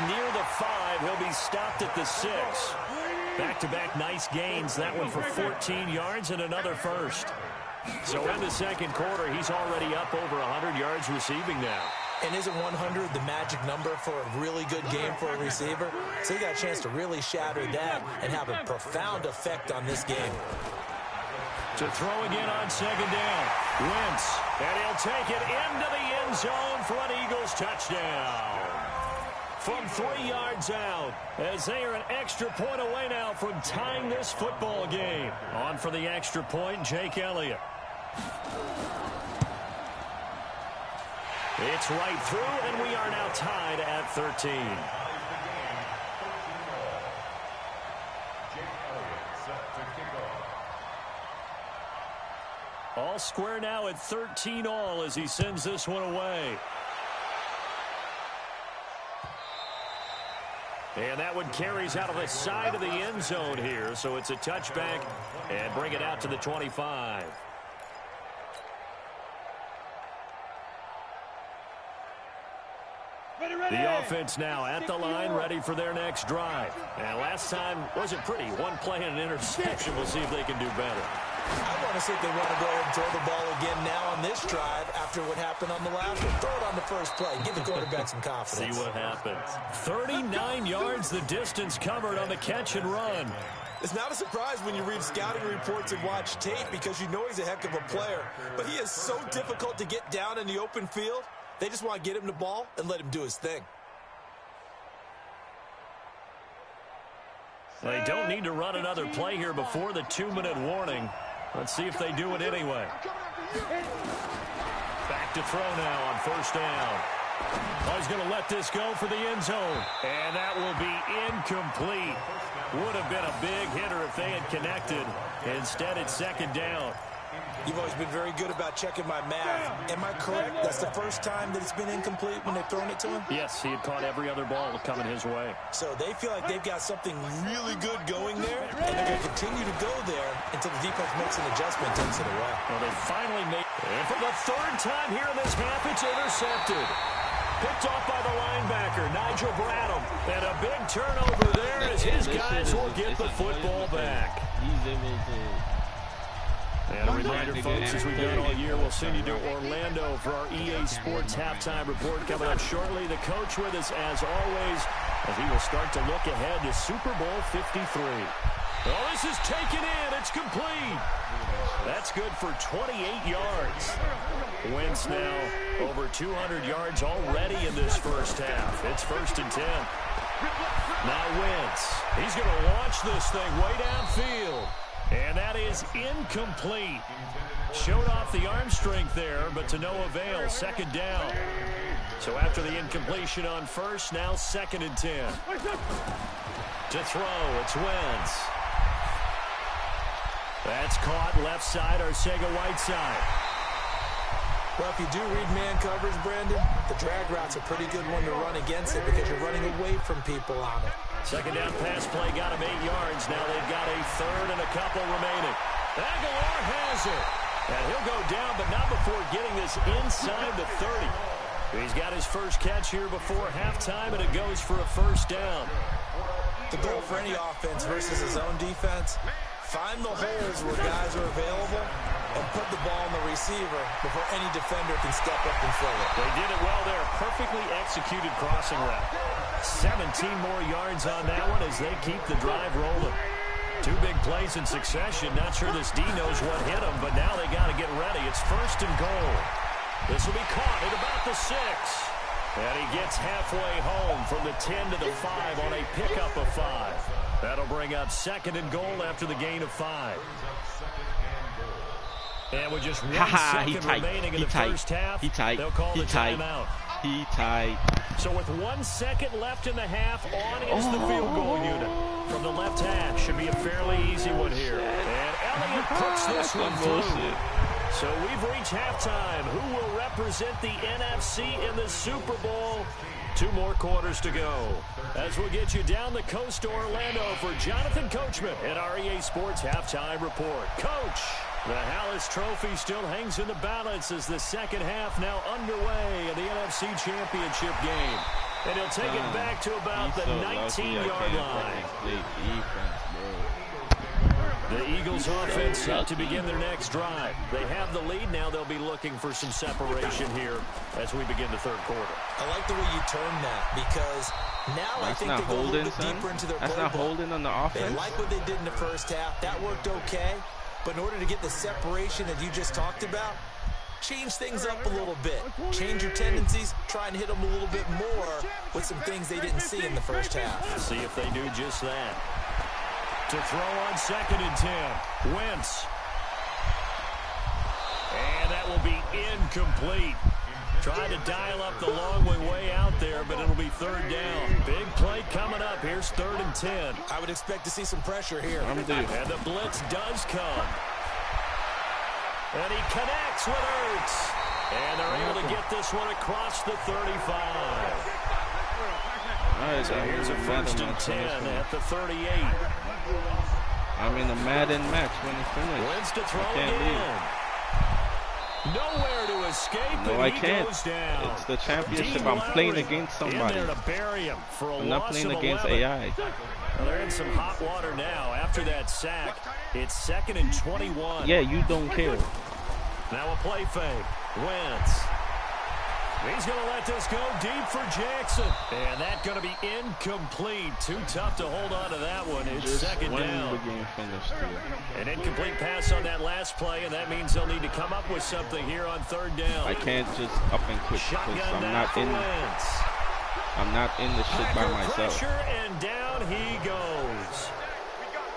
Near the 5, he'll be stopped at the 6. Back-to-back nice gains, that one for 14 yards and another first. So in the second quarter, he's already up over 100 yards receiving now. And isn't 100 the magic number for a really good game for a receiver? So he got a chance to really shatter that and have a profound effect on this game. To throw again on second down. Wentz, and he'll take it into the end zone for an Eagles touchdown. From 3 yards out, as they are an extra point away now from tying this football game. On for the extra point, Jake Elliott. It's right through, and we are now tied at 13. All square now at 13 all as he sends this one away. And that one carries out of the side of the end zone here, so it's a touchback and bring it out to the 25. The offense now at the line, ready for their next drive. And last time wasn't pretty. One play and an interception. We'll see if they can do better. I want to see if they want to go ahead and throw the ball again now on this drive after what happened on the last one. Throw it on the first play. Give the quarterback some confidence. See what happens. 39 yards the distance covered on the catch and run. It's not a surprise when you read scouting reports and watch tape because you know he's a heck of a player. But he is so difficult to get down in the open field. They just want to get him the ball and let him do his thing. They don't need to run another play here before the 2-minute warning. Let's see if they do it anyway. Back to throw now on first down. Oh, he's going to let this go for the end zone. And that will be incomplete. Would have been a big hitter if they had connected. Instead, it's second down. You've always been very good about checking my math. Am I correct? That's the first time that it's been incomplete when they've thrown it to him? Yes, he had caught every other ball coming his way. So they feel like they've got something really good going there, and they're going to continue to go there until the defense makes an adjustment, takes it away. Well, they finally made it. And for the third time here in this half, it's intercepted. Picked off by the linebacker, Nigel Bradham. And a big turnover there as his guys will get the football back. And a reminder, folks, as we've done all year, we'll send you to Orlando for our EA Sports halftime report coming up shortly. The coach with us, as always, as he will start to look ahead to Super Bowl 53. Oh, this is taken in. It's complete. That's good for 28 yards. Wentz now over 200 yards already in this first half. It's 1st and 10. Now Wentz. He's going to launch this thing way downfield. And that is incomplete. Showed off the arm strength there, but to no avail. Second down. So after the incompletion on first, now 2nd and 10. To throw, it's Wentz. That's caught left side, Arcega-Whiteside. Well, if you do read man coverage, Brandon, the drag route's a pretty good one to run against it because you're running away from people on it. Second down pass play got him 8 yards. Now they've got a third and a couple remaining. Aguilar has it. And he'll go down, but not before getting this inside the 30. He's got his first catch here before halftime, and it goes for a first down. The goal for any offense versus his own defense, find the holes where guys are available and put the ball on the receiver before any defender can step up and fill it. They did it well there. Perfectly executed crossing route. 17 more yards on that one as they keep the drive rolling. 2 big plays in succession. Not sure this D knows what hit him, but now they got to get ready. It's 1st and goal. This will be caught at about the 6. And he gets halfway home from the 10 to the 5 on a pickup of 5. That'll bring up 2nd and goal after the gain of 5. And with just 1 second remaining in the first half, they'll call the timeout. So with 1 second left in the half, on is the field goal unit. From the left hash, should be a fairly easy one here. And Elliott puts this one through. So we've reached halftime. Who will represent the NFC in the Super Bowl? 2 more quarters to go. As we'll get you down the coast to Orlando for Jonathan Coachman at our EA Sports Halftime Report. Coach, the Hallis Trophy still hangs in the balance as the second half now underway in the NFC Championship game. And he'll take it back to about the 19-yard line. The Eagles offense set to begin their next drive. They have the lead. Now they'll be looking for some separation here as we begin the third quarter. I like the way you turned that because now I think they go a little bit deeper into their playbook. That's not holding on the offense. They like what they did in the first half. That worked okay. But in order to get the separation that you just talked about, change things up a little bit. Change your tendencies. Try and hit them a little bit more with some things they didn't see in the first half. See if they do just that. To throw on 2nd and 10. Wentz. And that will be incomplete. Trying to dial up the long way out there, but it'll be 3rd down. Big play coming up. Here's 3rd and 10. I would expect to see some pressure here. And the blitz does come. And he connects with Ertz. And they're able to get this one across the 35. Right, so here's a 1st and 10 at the 38. I'm in the Madden match when it's finished. Wins to throw again. Nowhere to escape. No, I can't. Goes down. It's the championship. I'm playing against somebody. In there to bury him for a I'm not playing against 11. AI. Well, they're in some hot water now. After that sack, it's 2nd and 21. Yeah, you don't care. Now a play fake. Wentz. He's going to let this go deep for Jackson. And that's going to be incomplete. Too tough to hold on to that one. It's 2nd down. The game finished here. An incomplete pass on that last play, and that means they'll need to come up with something here on 3rd down. I can't just up and quit because I'm not in the shit by myself. Pressure, and down he goes.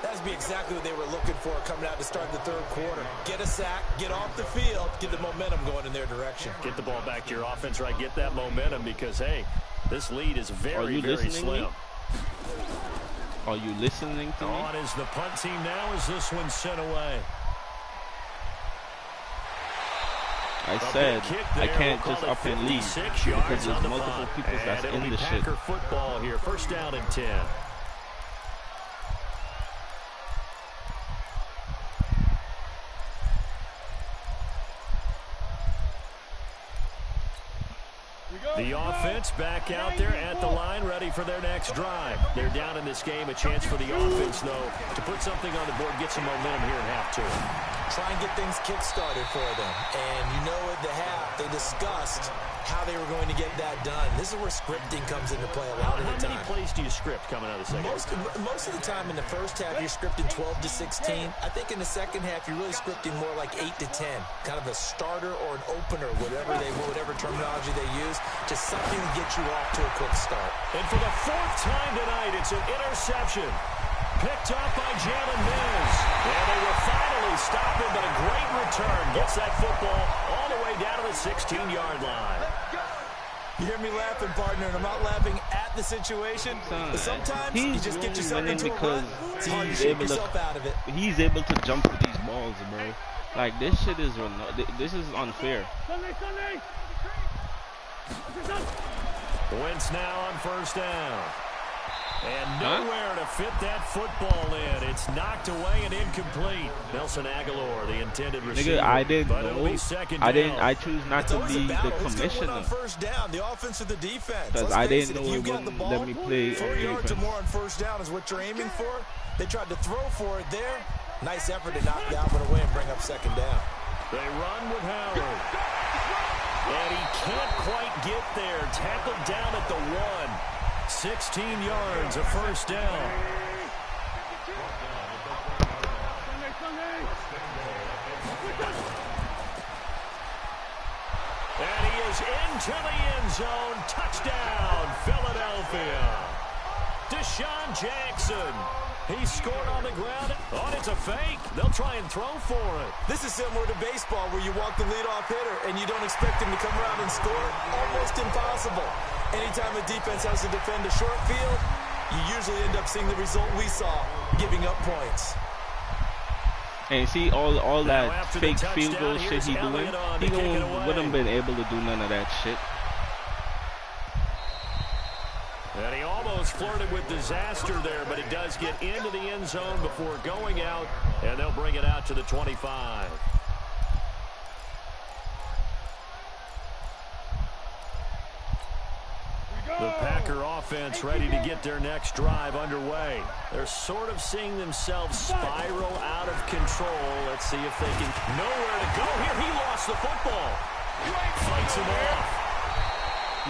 That would be exactly what they were looking for coming out to start the 3rd quarter. Get a sack, get off the field, get the momentum going in their direction. Get the ball back to your offense, right? Get that momentum because, hey, this lead is very, very slim. Are you listening to me? On is the punt team now as this one's sent away. I said I can't just up and leave because there's multiple people that's in the shit. Packer football here, 1st down and 10. The offense back out there at the line, ready for their next drive. They're down in this game. A chance for the offense, though, to put something on the board, get some momentum here at half 2. Try and get things kick-started for them. And you know at the half, they discussed how they were going to get that done. This is where scripting comes into play a lot of the time. How many plays do you script coming out of the second half? Most of the time in the first half, you're scripting 12 to 16. I think in the second half, you're really scripting more like 8 to 10. Kind of a starter or an opener, whatever terminology they use. Just something to get you off to a quick start. And for the 4th time tonight, it's an interception. Picked up by Jalen Mills. And they will finally stop him, but a great return. Gets that football all the way down to the 16-yard line. You hear me laughing, partner, and I'm not laughing at the situation. But sometimes you just get yourself into a run. It's hard to shake yourself out of it. He's able to jump with these balls, bro. Like, this shit is unfair. Wentz now on 1st down. And nowhere to fit that football in. It's knocked away and incomplete. Nelson Aguilar, the intended receiver. Nigga, I didn't know. I choose not to be the commissioner. On 1st down, the offense or the defense. Because I didn't know it wouldn't let me play 4 yards or more on 1st down is what you're aiming for. They tried to throw for it there. Nice effort to knock that one away and bring up 2nd down. They run with Howard. And he can't quite get there. Tackled down at the 1. 16 yards, a 1st down. And he is into the end zone. Touchdown, Philadelphia. Deshaun Jackson. He scored on the ground. Oh, it's a fake. They'll try and throw for it. This is similar to baseball where you walk the leadoff hitter and you don't expect him to come around and score. Almost impossible. Anytime a defense has to defend a short field, you usually end up seeing the result we saw, giving up points. And see all that fake field goal shit he doing, he wouldn't been able to do none of that shit. And he almost flirted with disaster there, but it does get into the end zone before going out, and they'll bring it out to the 25. The Packers Packer offense ready to get their next drive underway. They're sort of seeing themselves spiral out of control. Let's see if they can. Nowhere to go here. He lost the football. Fights him off.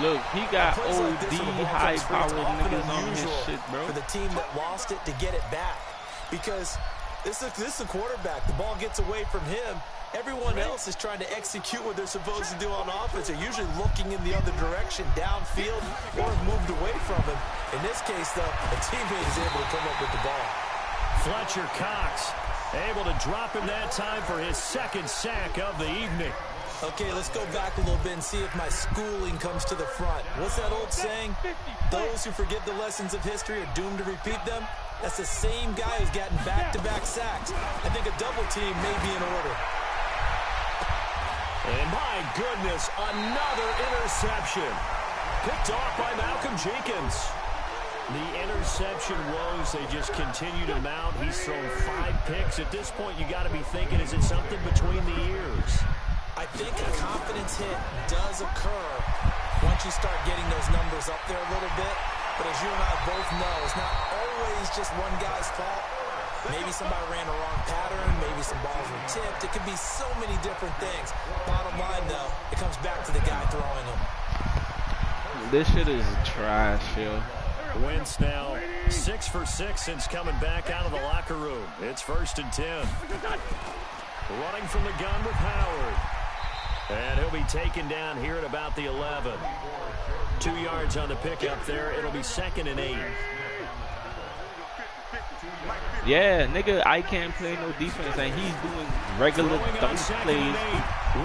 Look, he got OD high-powered niggas on his shit, bro. For the team that lost it to get it back. Because this is a quarterback. The ball gets away from him. Everyone else is trying to execute what they're supposed to do on offense. They're usually looking in the other direction, downfield, or moved away from him. In this case, though, a teammate is able to come up with the ball. Fletcher Cox able to drop him that time for his second sack of the evening. Okay, let's go back a little bit and see if my schooling comes to the front. What's that old saying? Those who forget the lessons of history are doomed to repeat them. That's the same guy who's gotten back-to-back sacks. I think a double team may be in order. And my goodness, another interception. Picked off by Malcolm Jenkins. The interception woes, they just continue to mount. He's thrown 5 picks. At this point, you got to be thinking, is it something between the ears? I think a confidence hit does occur once you start getting those numbers up there a little bit. But as you and I both know, it's not always just one guy's fault. Maybe somebody ran a wrong pattern. Maybe some balls were tipped. It could be so many different things. Bottom line, though, it comes back to the guy throwing them. This shit is trash, yo. Wentz now 6 for 6 since coming back out of the locker room. It's 1st and 10. Running from the gun with Howard. And he'll be taken down here at about the 11. 2 yards on the pickup there. It'll be 2nd and 8. Yeah, nigga, I can't play no defense, and he's doing regular dunk plays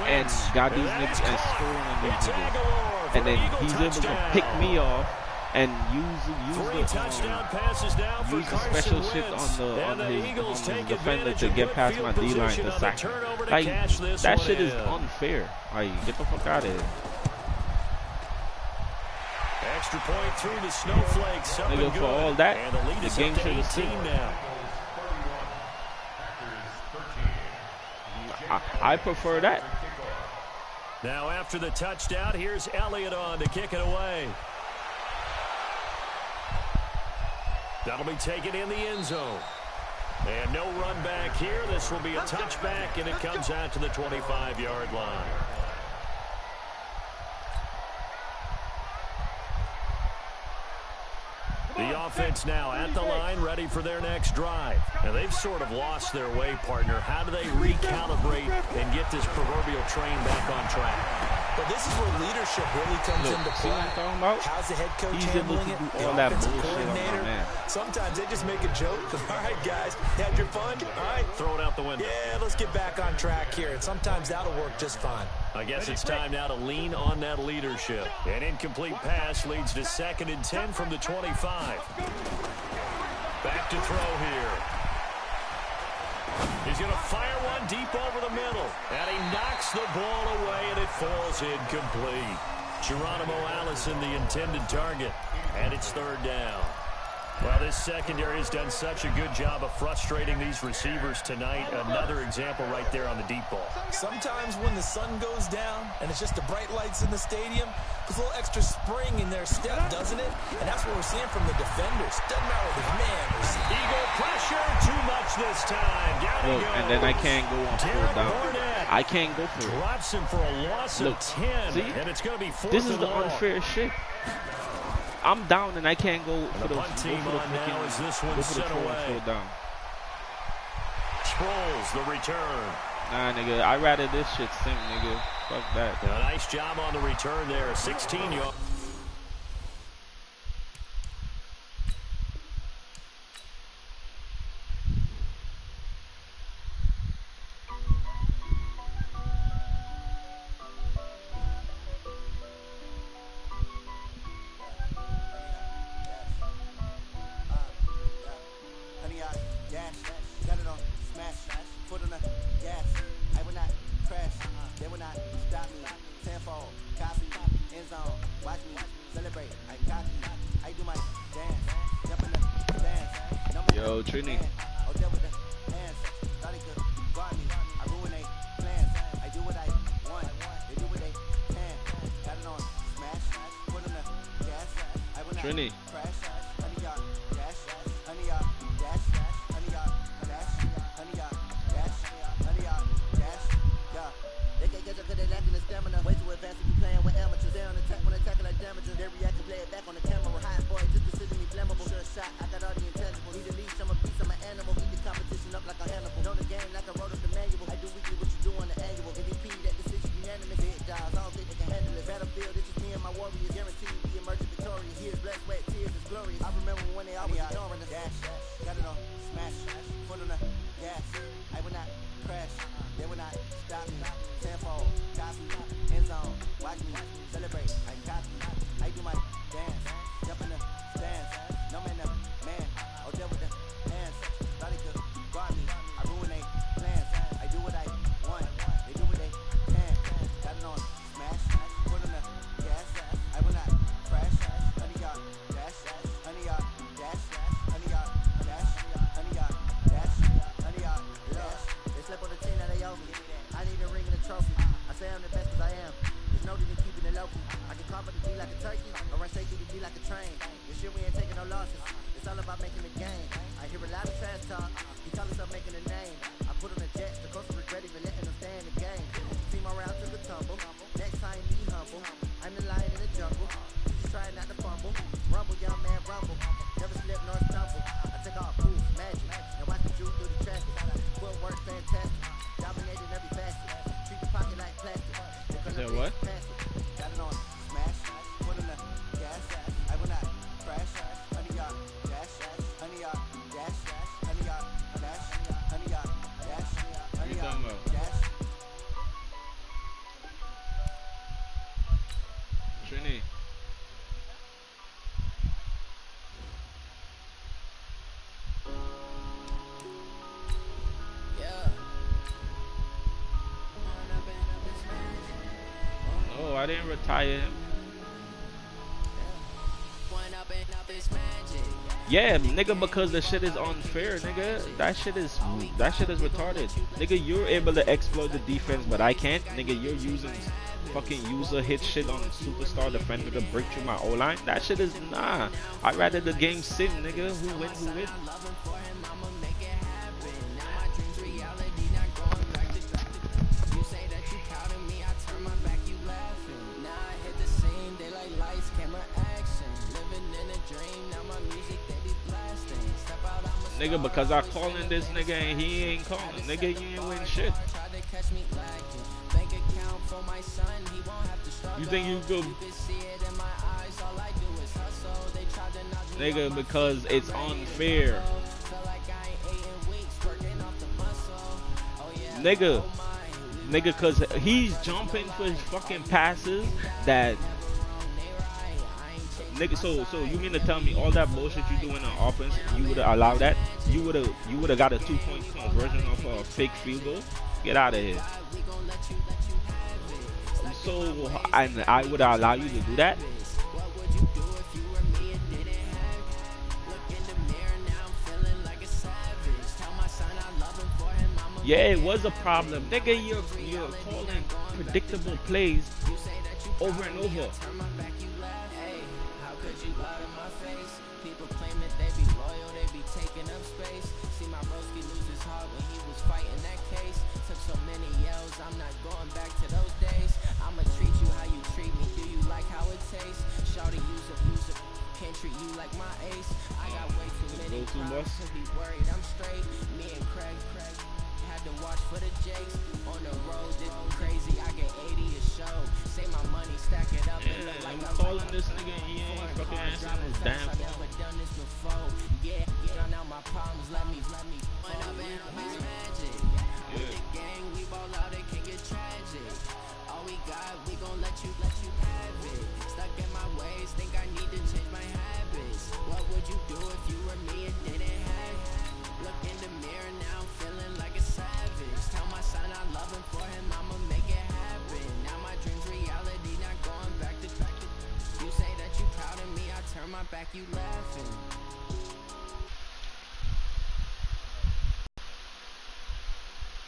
and got these niggas and scoring on these niggas. And then he's able to pick me off and use the special shit on his defender to get past my D-line to sack him. Like, that shit is unfair. Like, get the fuck out of here. Extra point through the snowflakes. Nigga, for all that, the game should have seen. I prefer that. Now after the touchdown, here's Elliott on to kick it away. That'll be taken in the end zone. And no run back here. This will be a touchback, and it comes out to the 25-yard line. The offense now at the line, ready for their next drive. And they've sort of lost their way, partner. How do they recalibrate and get this proverbial train back on track? Well, this is where leadership really comes into play. How's the head coach handling it? The offensive coordinator. Sometimes they just make a joke. All right, guys, had your fun? All right. Throw it out the window. Yeah, let's get back on track here. And sometimes that'll work just fine. I guess it's time now to lean on that leadership. An incomplete pass leads to 2nd and 10 from the 25. Back to throw here. He's going to fire one deep over the middle. And he knocks the ball away, and it falls incomplete. Geronimo Allison, the intended target. And it's 3rd down. Well, this secondary has done such a good job of frustrating these receivers tonight. Another example right there on the deep ball. Sometimes when the sun goes down and it's just the bright lights in the stadium, there's a little extra spring in their step, doesn't it? And that's what we're seeing from the defenders. Doesn't matter what the man is. Eagle pressure, too much this time. Look, and then I can't go on 4th down. I can't go for it. Drops him for a loss of 10. See? And it's going to be 4th. This is the unfair shit. I'm down and I can't go for the team on now as this one's sent away. Down. Sproles, the return. Nah, nigga, I'd rather this shit sink, nigga. Fuck that. A nice job on the return there. 16-yard. Yo, Trini. Trini. Way too advanced if you playing with amateurs. They on attack when attacking like damages. They react and play it back on the camera. Hot boy, just consider me flammable. Sure shot, I got all the intangibles. Need a leash, I'm a beast, I'm an animal. Eat the competition up like a Hannibal. Know the game like I wrote up the manual. I do weekly what you do on the annual. MVP, that decision unanimous. Hit dials, I don't think they can handle it. Battlefield, it's just me and my warriors. Guaranteed we emerging victorious. Years, blood, sweat, tears, it's glorious. I remember when they always ignoring us. Dash, got it on, smash, foot on the gas. I will not crash, they will not stop me. Tenfold, copy, end zone, watch me celebrate. I copy, I do my dance, jump in the stands. No man, no man, I'll deal with the hands. Thought they could guard me, I ruin they plans. I do what I want, they do what they can. Got it on, smash, foot on the gas. I will not crash, honey y'all dash, honey y'all dash, honey y'all dash, honey y'all dash, honey y'all dash. They slept on the team that they owe me. I need a ring and a trophy. I say I'm the best cause I am. There's no need in keeping it local. I can carve it to be like a turkey, or run straight through the D like a train. This year we ain't taking no losses. It's all about making the game. I hear a lot of trash talk. He tell us I'm making a name. I put on the jets, the coach regret even letting them stay in the game. Team around took a tumble. Next time be humble. I'm the lion in the jungle. Just trying not to fumble. Rumble, young man, rumble. Never slip nor stumble. I take off, move, magic. And watch the juice through the traffic. Footwork fantastic. Dominated every facet. Treat the pocket like plastic. Is that what? Got it on, smash, foot on the gas. I will not crash. Honey y'all dash, honey y'all dash, honey y'all dash, honey y'all dash, honey y'all dash. Trini. Oh, I didn't retire him. Yeah, nigga, because the shit is unfair, nigga. That shit is retarded. Nigga, you're able to exploit the defense, but I can't. Nigga, you're using fucking user hit shit on superstar defender to break through my O-line. That shit is nah. I'd rather the game sim, nigga. Who win, who win. Nigga, because I calling this nigga and he ain't calling. Nigga, you ain't win shit. You think you go? Nigga, because it's unfair. Nigga, because he's jumping for his fucking passes that. Nigga, so you mean to tell me all that bullshit you doing on offense, you would have allowed that? You would have got a 2-point conversion off a fake field goal? Get out of here. So I would allow you to do that? Yeah, it was a problem. Nigga, you're calling predictable plays over and over. People claim that they be loyal, they be taking up space. See my broski lose his heart when he was fighting that case. Took so many yells, I'm not going back to those days. I'ma treat you how you treat me, do you like how it tastes? Shawty use a, can't treat you like my ace. I got way too many problems to be worried, I'm straight. Me and Craig had to watch for the Jakes. On the road, this crazy, I get 80 a show. Say my money, stack it up and look like I'm calling this nigga and he ain't fucking answering his damn phone. I've never done this before. Yeah, get on out my problems, let me point up and up his magic. With the gang, we ball out, it can get tragic. All we got, we gon' let you have it. Stuck in my ways, think I need to change my habits. What would you do if you were me and didn't have it? Look in the mirror now, feeling like a savage. Tell my son I love him, for him I'ma make it happen. Now my dream's reality, not going back to. You say that you proud of me, I turn my back, you laughing.